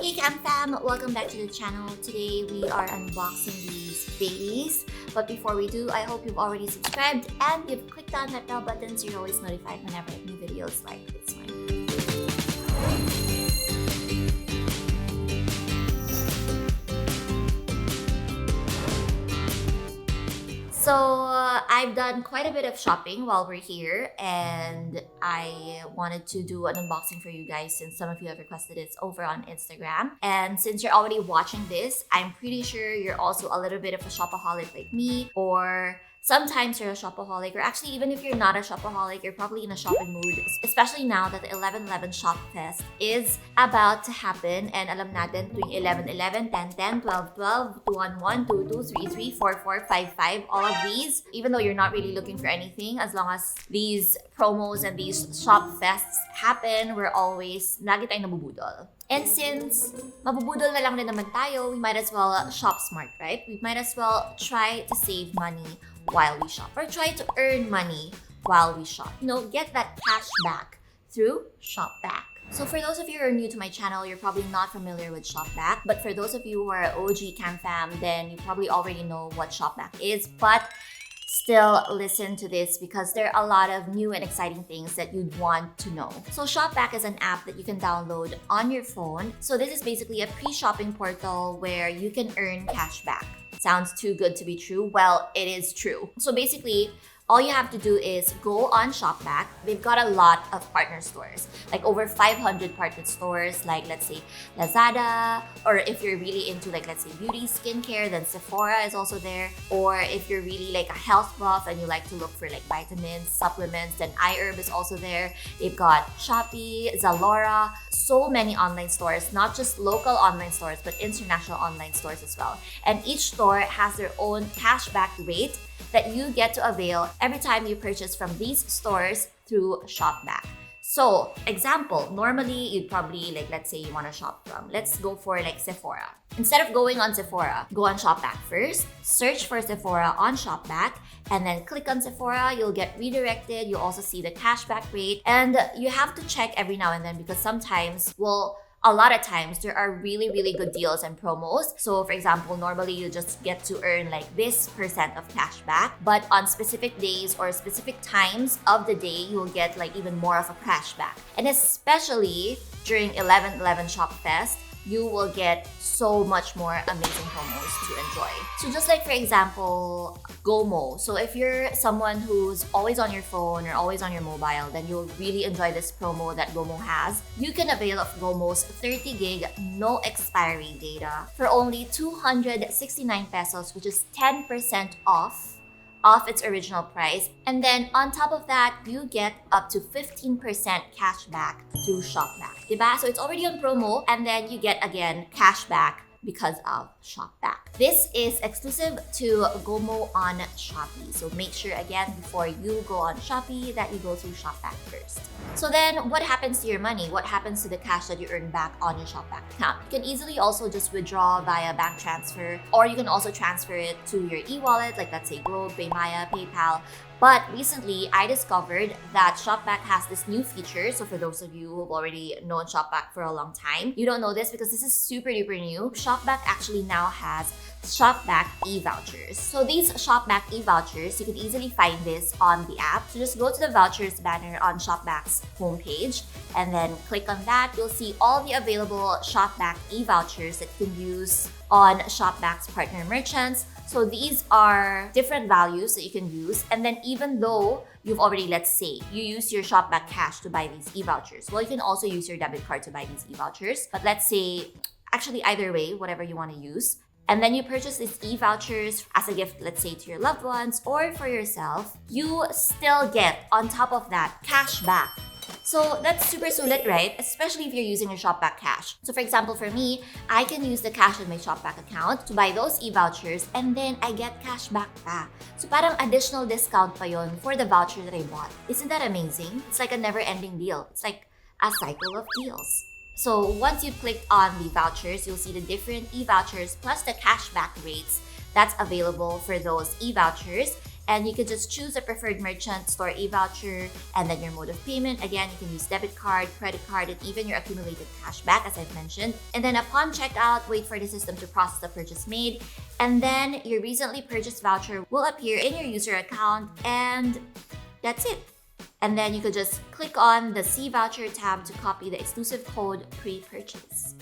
Hey Cam Fam! Welcome back to the channel. Today we are unboxing these babies. But before we do, I hope you've already subscribed and you've clicked on that bell button so you're always notified whenever I new videos like this one. So I've done quite a bit of shopping while we're here, and I wanted to do an unboxing for you guys since some of you have requested it over on Instagram. And since you're already watching this, I'm pretty sure you're also a little bit of a shopaholic like me, or sometimes you're a shopaholic, or actually even if you're not a shopaholic, you're probably in a shopping mood, especially now that the 11/11 Shop Fest is about to happen. And alam natin tuwing 11/11, 10/10, 12/12, 2/1, 2/2, 3/3, 4/4, 5/5, all of these, even though you're not really looking for anything, as long as these promos and these shop fests happen, we're always lagi tayong nabubudol. And since mabubudol na lang rin naman tayo, we might as well shop smart, right? We might as well try to save money while we shop, or try to earn money while we shop. You know, get that cash back through Shopback. So for those of you who are new to my channel, you're probably not familiar with Shopback. But for those of you who are OG Cam Fam, then you probably already know what Shopback is. But still listen to this because there are a lot of new and exciting things that you'd want to know. So Shopback is an app that you can download on your phone. So this is basically a pre-shopping portal where you can earn cash back. Sounds too good to be true? Well, it is true. So basically, all you have to do is go on Shopback. They've got a lot of partner stores, like over 500 partner stores, like let's say Lazada, or if you're really into like let's say beauty, skincare, then Sephora is also there. Or if you're really like a health buff and you like to look for like vitamins, supplements, then iHerb is also there. They've got Shopee, Zalora, so many online stores, not just local online stores, but international online stores as well. And each store has their own cashback rate that you get to avail every time you purchase from these stores through Shopback. So, example, normally you'd probably like, let's say you want to shop from, let's go for like Sephora. Instead of going on Sephora, go on Shopback first, search for Sephora on Shopback, and then click on Sephora. You'll get redirected. You'll also see the cashback rate. And you have to check every now and then because sometimes, a lot of times there are really, really good deals and promos. So for example, normally you just get to earn like this percent of cash back, but on specific days or specific times of the day, you'll get like even more of a cash back. And especially during 11/11 Shop Fest, you will get so much more amazing promos to enjoy. So just like for example, GOMO. So if you're someone who's always on your phone or always on your mobile, then you'll really enjoy this promo that GOMO has. You can avail of GOMO's 30 gig no expiry data for only 269 pesos, which is 10% off its original price. And then on top of that, you get up to 15% cash back through Shopback. Diba? So it's already on promo, and then you get again cash back because of Shopback. This is exclusive to GOMO on Shopee. So make sure again before you go on Shopee that you go through Shopback first. So then what happens to your money? What happens to the cash that you earn back on your Shopback account? You can easily also just withdraw via bank transfer, or you can also transfer it to your e-wallet, like let's say Globe, Paymaya, PayPal. But recently, I discovered that Shopback has this new feature. So for those of you who've already known Shopback for a long time, you don't know this because this is super duper new. Shopback actually now has Shopback e-vouchers. So these Shopback e-vouchers, you can easily find this on the app. So just go to the vouchers banner on Shopback's homepage and then click on that. You'll see all the available Shopback e-vouchers that you can use on Shopback's partner merchants. So these are different values that you can use. And then even though you've already, let's say, you use your Shopback cash to buy these e-vouchers, well, you can also use your debit card to buy these e-vouchers. But let's say, actually either way, whatever you want to use. And then you purchase these e-vouchers as a gift, let's say to your loved ones or for yourself, you still get on top of that cash back. So that's super sulit, right? Especially if you're using your Shopback cash. So for example, for me, I can use the cash in my Shopback account to buy those e-vouchers and then I get cash back pa. So parang additional discount pa yon for the voucher that I bought. Isn't that amazing? It's like a never-ending deal. It's like a cycle of deals. So once you click on the vouchers, you'll see the different e-vouchers plus the cashback rates that's available for those e-vouchers. And you can just choose a preferred merchant, store e-voucher, and then your mode of payment. Again, you can use debit card, credit card, and even your accumulated cash back, as I've mentioned. And then upon checkout, wait for the system to process the purchase made. And then your recently purchased voucher will appear in your user account, and that's it. And then you could just click on the See Voucher tab to copy the exclusive code pre-purchase.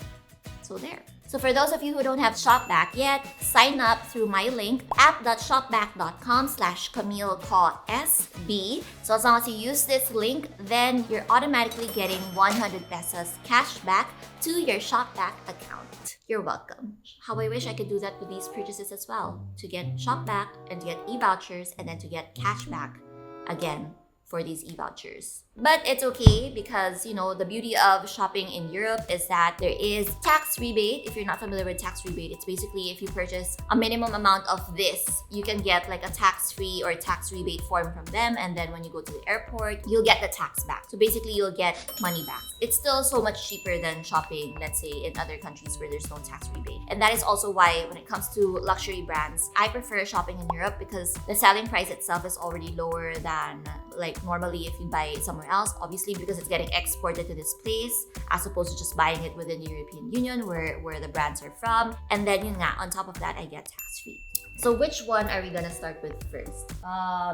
So there. So for those of you who don't have Shopback yet, sign up through my link, app.shopback.com/CamilleCallSB. So as long as you use this link, then you're automatically getting 100 pesos cash back to your Shopback account. You're welcome. How I wish I could do that with these purchases as well, to get Shopback and to get e-vouchers and then to get cash back again for these e-vouchers. But it's okay because, you know, the beauty of shopping in Europe is that there is tax rebate. If you're not familiar with tax rebate, it's basically if you purchase a minimum amount of this, you can get like a tax-free or tax rebate form from them, and then when you go to the airport, you'll get the tax back. So basically, you'll get money back. It's still so much cheaper than shopping, let's say, in other countries where there's no tax rebate. And that is also why when it comes to luxury brands, I prefer shopping in Europe because the selling price itself is already lower than like normally if you buy it somewhere else, obviously because it's getting exported to this place as opposed to just buying it within the European Union where the brands are from. And then yun nga, on top of that, I get tax-free. So which one are we gonna start with first?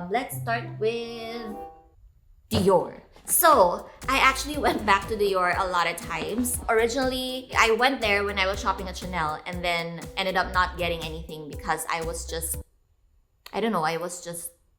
Let's start with Dior. So, I actually went back to Dior a lot of times. Originally, I went there when I was shopping at Chanel and then ended up not getting anything because I was just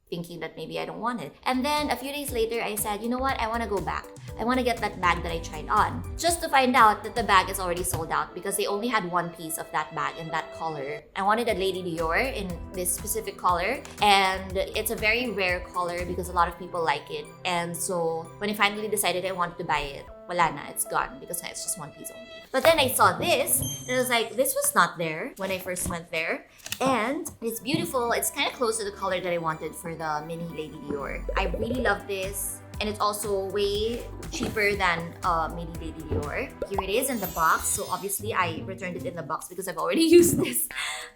thinking that maybe I don't want it. And then a few days later, I said, you know what? I want to go back. I want to get that bag that I tried on. Just to find out that the bag is already sold out because they only had one piece of that bag in that color. I wanted a Lady Dior in this specific color, and it's a very rare color because a lot of people like it. And so when I finally decided I wanted to buy it, wala na, it's gone because it's just one piece only. But then I saw this, and I was like, this was not there when I first went there. And it's beautiful. It's kind of close to the color that I wanted for the mini Lady Dior. I really love this. And it's also way cheaper than mini Lady Dior. Here it is in the box. So obviously, I returned it in the box because I've already used this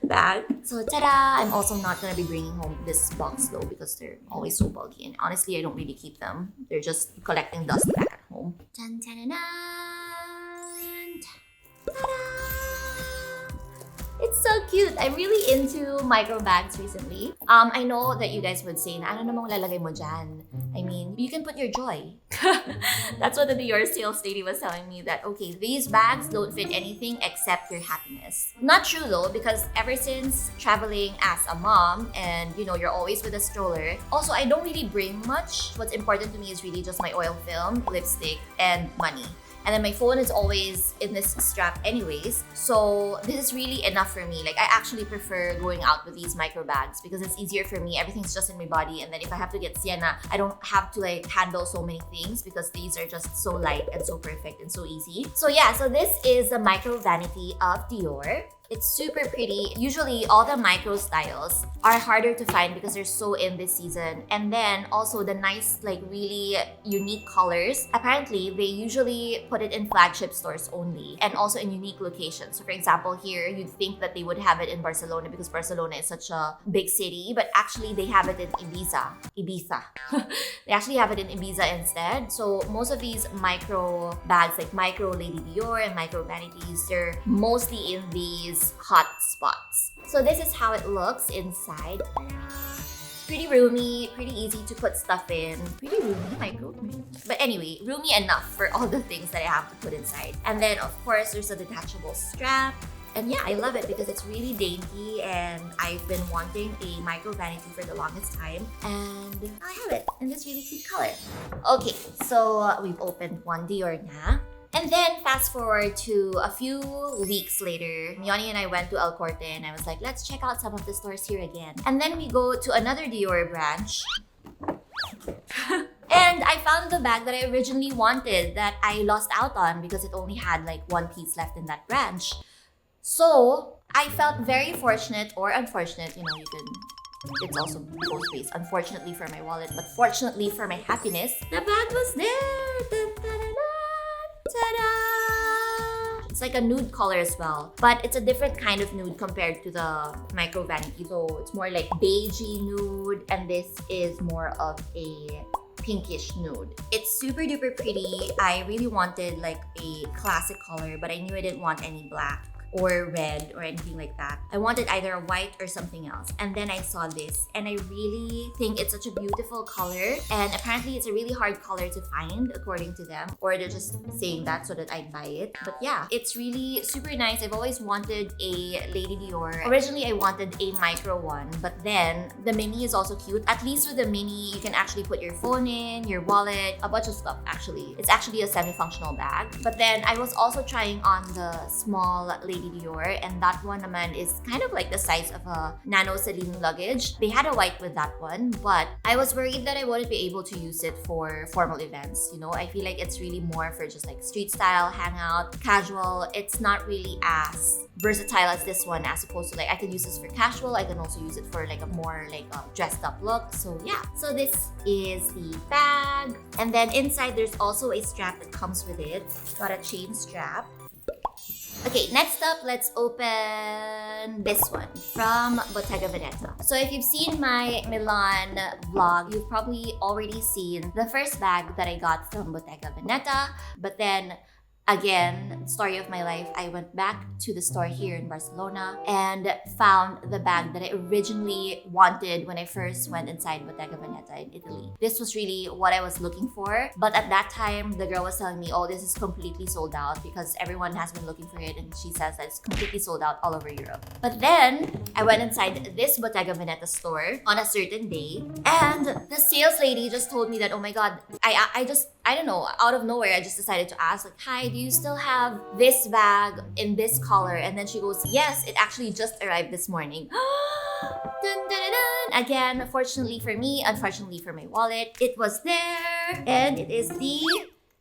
bag. So ta-da! I'm also not gonna be bringing home this box though because they're always so bulky. And honestly, I don't really keep them. They're just collecting dust back at home. Dun, dun, dun, dun. Ta-da! It's so cute. I'm really into micro bags recently. I know that you guys would say, na ano namang lalagay mo dyan? I mean, you can put your joy. That's what the Dior sales lady was telling me, that, okay, these bags don't fit anything except your happiness. Not true though, because ever since traveling as a mom and, you know, you're always with a stroller, also, I don't really bring much. What's important to me is really just my oil film, lipstick, and money. And then my phone is always in this strap anyways. So this is really enough for me. Like, I actually prefer going out with these micro bags because it's easier for me. Everything's just in my body. And then if I have to get Sienna, I don't have to like handle so many things because these are just so light and so perfect and so easy. So yeah, so this is the micro vanity of Dior. It's super pretty. Usually, all the micro styles are harder to find because they're so in this season. And then also the nice, like really unique colors. Apparently, they usually put it in flagship stores only and also in unique locations. So for example, here, you'd think that they would have it in Barcelona because Barcelona is such a big city, but actually they have it in Ibiza. They actually have it in Ibiza instead. So most of these micro bags, like micro Lady Dior and micro vanities, they're mostly in these hot spots. So this is how it looks inside. Pretty roomy, pretty easy to put stuff in. Pretty roomy, micro. But anyway, roomy enough for all the things that I have to put inside. And then of course, there's a detachable strap. And yeah, I love it because it's really dainty and I've been wanting a micro vanity for the longest time. And I have it in this really cute color. Okay, so we've opened one Dior na. And then fast forward to a few weeks later, Yoni and I went to El Corte and I was like, let's check out some of the stores here again. And then we go to another Dior branch. And I found the bag that I originally wanted that I lost out on because it only had like one piece left in that branch. So I felt very fortunate or unfortunate, you know, it's also both ways. Unfortunately for my wallet, but fortunately for my happiness, the bag was there. Ta-da! like a nude color as well, but it's a different kind of nude compared to the micro vanity. So it's more like beigey nude, and this is more of a pinkish nude. It's super duper pretty. I really wanted like a classic color, but I knew I didn't want any black or red or anything like that. I wanted either a white or something else. And then I saw this and I really think it's such a beautiful color, and apparently it's a really hard color to find according to them, or they're just saying that so that I'd buy it. But yeah, it's really super nice. I've always wanted a Lady Dior. Originally I wanted a micro one, but then the mini is also cute. At least with the mini, you can actually put your phone in, your wallet, a bunch of stuff actually. It's actually a semi-functional bag. But then I was also trying on the small Lady Dior, and that one naman is kind of like the size of a nano Celine luggage. They had a white with that one, but I was worried that I wouldn't be able to use it for formal events. You know, I feel like it's really more for just like street style, hangout, casual. It's not really as versatile as this one, as opposed to like I can use this for casual. I can also use it for like a more like a dressed up look. So yeah, so this is the bag, and then inside there's also a strap that comes with it. Got a chain strap. Okay, next up, let's open this one from Bottega Veneta. So if you've seen my Milan vlog, you've probably already seen the first bag that I got from Bottega Veneta. But then again, story of my life, I went back to the store here in Barcelona and found the bag that I originally wanted when I first went inside Bottega Veneta in Italy. This was really what I was looking for, but at that time, the girl was telling me, oh, this is completely sold out because everyone has been looking for it, and she says that it's completely sold out all over Europe. But then, I went inside this Bottega Veneta store on a certain day, and the sales lady just told me that, oh my god, I don't know, out of nowhere, I just decided to ask, like, hi, do you still have this bag in this color? And then she goes, yes, it actually just arrived this morning. Dun, dun, dun, dun. Again, fortunately for me, unfortunately for my wallet, it was there. And it is the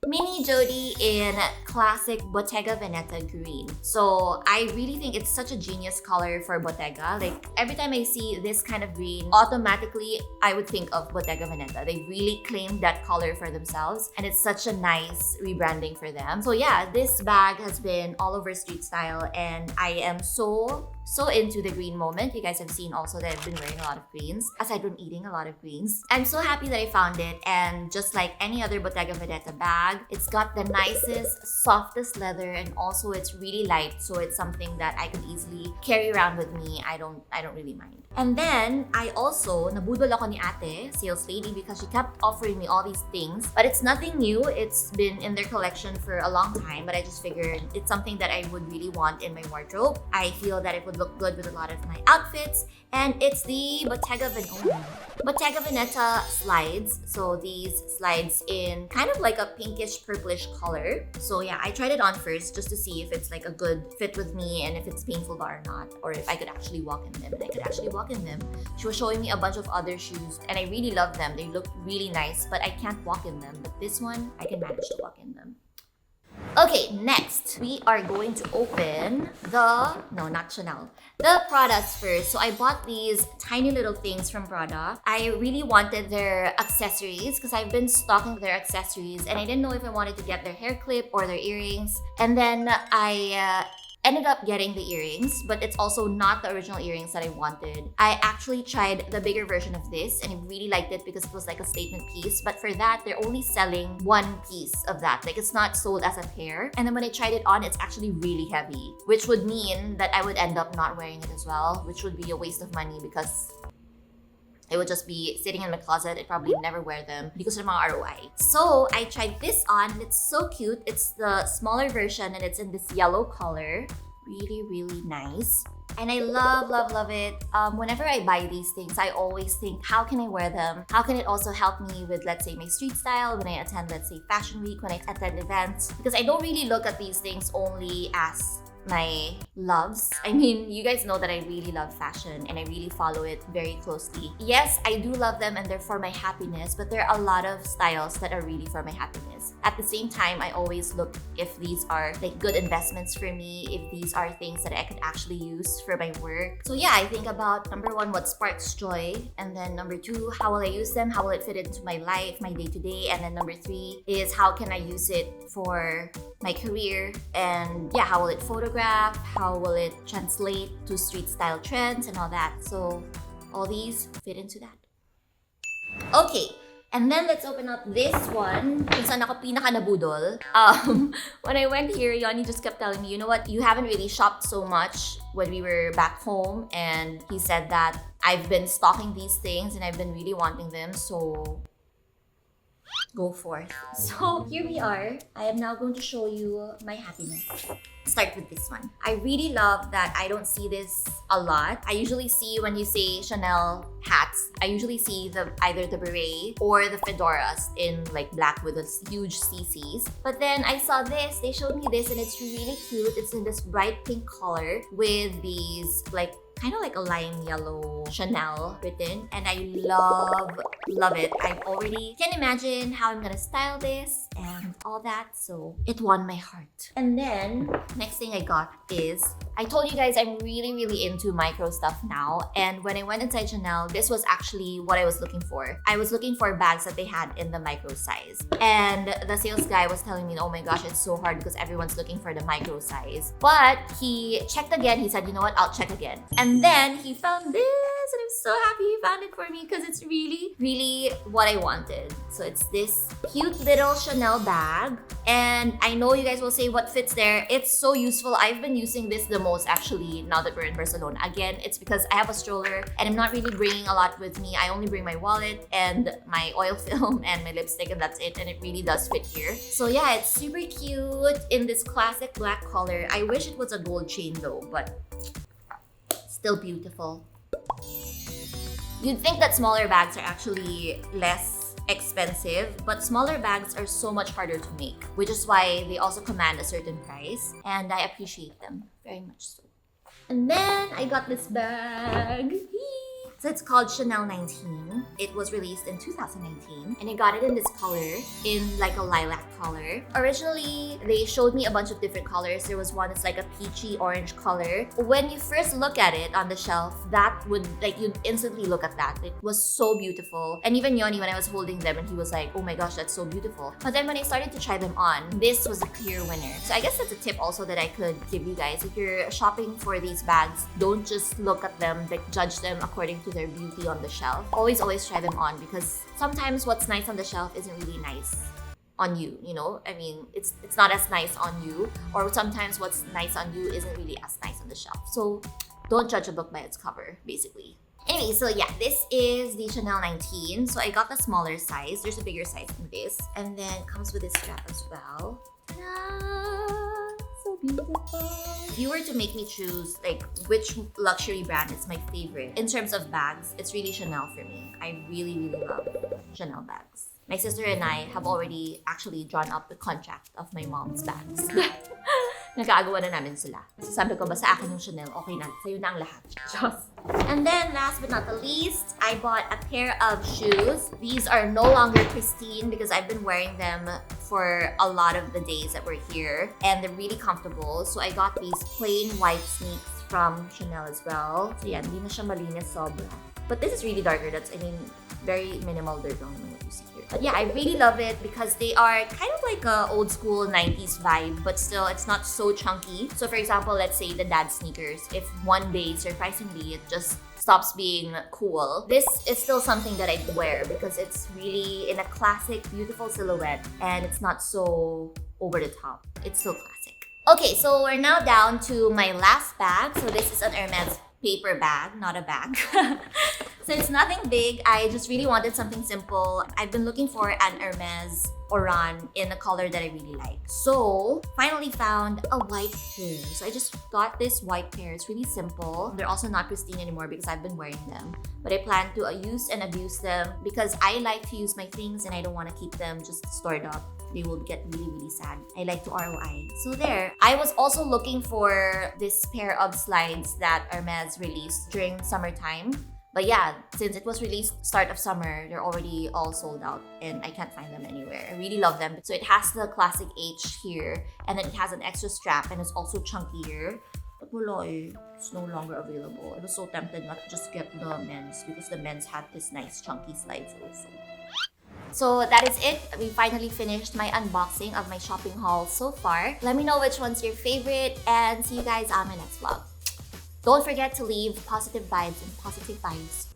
Mini Jody in classic Bottega Veneta green. So I really think it's such a genius color for Bottega. Like every time I see this kind of green, automatically I would think of Bottega Veneta. They really claimed that color for themselves, and it's such a nice rebranding for them. So yeah, this bag has been all over street style, and I am so into the green moment. You guys have seen also that I've been wearing a lot of greens, aside from eating a lot of greens. I'm so happy that I found it, and just like any other Bottega Veneta bag, it's got the nicest, softest leather, and also it's really light, so it's something that I could easily carry around with me. I don't really mind. And then, I also, nabudol ako ni ate, sales lady, because she kept offering me all these things. But it's nothing new. It's been in their collection for a long time, but I just figured it's something that I would really want in my wardrobe. I feel that it would look good with a lot of my outfits. And it's the Bottega Veneta slides. So these slides in kind of like a pinkish purplish color. So yeah, I tried it on first just to see if it's like a good fit with me and if it's painful or not, or if I could actually walk in them. And I could actually walk in them. She was showing me a bunch of other shoes, and I really love them. They look really nice, but I can't walk in them. But this one, I can manage to walk in them. Okay, next, we are going to open not Chanel, the Pradas first. So I bought these tiny little things from Prada. I really wanted their accessories because I've been stalking their accessories, and I didn't know if I wanted to get their hair clip or their earrings. And then I ended up getting the earrings, but it's also not the original earrings that I wanted. I actually tried the bigger version of this, and I really liked it because it was like a statement piece. But for that, they're only selling one piece of that. Like it's not sold as a pair. And then when I tried it on, it's actually really heavy, which would mean that I would end up not wearing it as well, which would be a waste of money because it would just be sitting in my closet. I'd probably never wear them because of my ROI. So I tried this on, and it's so cute. It's the smaller version, and it's in this yellow color. Really, really nice. And I love it. Whenever I buy these things, I always think, how can I wear them? How can it also help me with, let's say, my street style when I attend, let's say, Fashion Week, when I attend events? Because I don't really look at these things only as my loves. I mean, you guys know that I really love fashion and I really follow it very closely. Yes, I do love them and they're for my happiness, but there are a lot of styles that are really for my happiness. At the same time, I always look if these are like good investments for me, if these are things that I could actually use for my work. So yeah, I think about number one, what sparks joy, and then number two, how will I use them? How will it fit into my life, my day-to-day? And then number three is how can I use it for my career, and yeah, how will it photograph, how will it translate to street style trends and all that. So all these fit into that. Okay, and then let's open up this one kung saan ako pinaka nabudol. When I went here, Yanni just kept telling me, you know what, you haven't really shopped so much when we were back home, and he said that I've been stalking these things and I've been really wanting them, so go forth. So here we are. I am now going to show you my happiness. Start with this one. I really love that I don't see this a lot. I usually see when you say Chanel hats, I usually see either the beret or the fedoras in like black with those huge CCs. But then I saw this, they showed me this, and it's really cute. It's in this bright pink color with these like kind of like a lime yellow Chanel written, and I love it. I already can imagine how I'm gonna style this and all that, so it won my heart. And then next thing I got is, I told you guys I'm really into micro stuff now, and when I went inside Chanel, this was actually what I was looking for. I was looking for bags that they had in the micro size, and the sales guy was telling me, oh my gosh, it's so hard because everyone's looking for the micro size. But he checked again, he said, you know what, I'll check again. And then he found this, and I'm so happy he found it for me because it's really what I wanted. So it's this cute little Chanel bag, and I know you guys will say what fits there. It's so useful. I've been using this the most actually now that we're in Barcelona. Again, it's because I have a stroller and I'm not really bringing a lot with me. I only bring my wallet and my oil film and my lipstick, and that's it, and it really does fit here. So yeah, it's super cute in this classic black color. I wish it was a gold chain though, but still beautiful. You'd think that smaller bags are actually less expensive, but smaller bags are so much harder to make, which is why they also command a certain price, and I appreciate them very much so. And then I got this bag. So it's called Chanel 19. It was released in 2019, and I got it in this color, in like a lilac color. Originally, they showed me a bunch of different colors. There was one that's like a peachy orange color. When you first look at it on the shelf, that would like, you'd instantly look at that. It was so beautiful. And even Yoni, when I was holding them, and he was like, oh my gosh, that's so beautiful. But then when I started to try them on, this was a clear winner. So I guess that's a tip also that I could give you guys. If you're shopping for these bags, don't just look at them, like judge them according to their beauty on the shelf. Always try them on, because sometimes what's nice on the shelf isn't really nice on you, you know? I mean, it's not as nice on you, or sometimes what's nice on you isn't really as nice on the shelf. So don't judge a book by its cover, basically. Anyway, so yeah, this is the Chanel 19. So I got the smaller size. There's a bigger size than this. And then it comes with this strap as well. Ta-da! So beautiful. If you were to make me choose like which luxury brand is my favorite in terms of bags, it's really Chanel for me. I really love Chanel bags. My sister and I have already actually drawn up the contract of my mom's bags. Nagkagawa na namin sila. So sabi ko, basta akin yung Chanel, okay na. Sa'yo na ang lahat. Just. And then last but not the least, I bought a pair of shoes. These are no longer pristine because I've been wearing them for a lot of the days that we're here. And they're really comfortable. So I got these plain white sneaks from Chanel as well. So yeah, hindi na siya malinis sobra. But this is really darker. That's, I mean, very minimal dirt on what you see here. But yeah, I really love it because they are kind of like a old school 90s vibe, but still it's not so chunky. So for example, let's say the dad sneakers, if one day, surprisingly, it just stops being cool, this is still something that I'd wear because it's really in a classic, beautiful silhouette, and it's not so over the top. It's still classic. Okay, so we're now down to my last bag. So this is an Hermes paper bag, not a bag. So it's nothing big. I just really wanted something simple. I've been looking for an Hermes Oran in a color that I really like. So finally found a white pair. So I just got this white pair. It's really simple. They're also not pristine anymore because I've been wearing them. But I plan to use and abuse them because I like to use my things and I don't want to keep them just stored up. they will get really, really sad. I like to ROI. So there. I was also looking for this pair of slides that Hermes released during summertime. But yeah, since it was released start of summer, they're already all sold out and I can't find them anywhere. I really love them. So it has the classic H here, and then it has an extra strap, and it's also chunkier. But wala eh, it's no longer available. I was so tempted not to just get the men's because the men's had this nice chunky slides also. So that is it. We finally finished my unboxing of my shopping haul so far. Let me know which one's your favorite and see you guys on my next vlog. Don't forget to leave positive vibes and positive vibes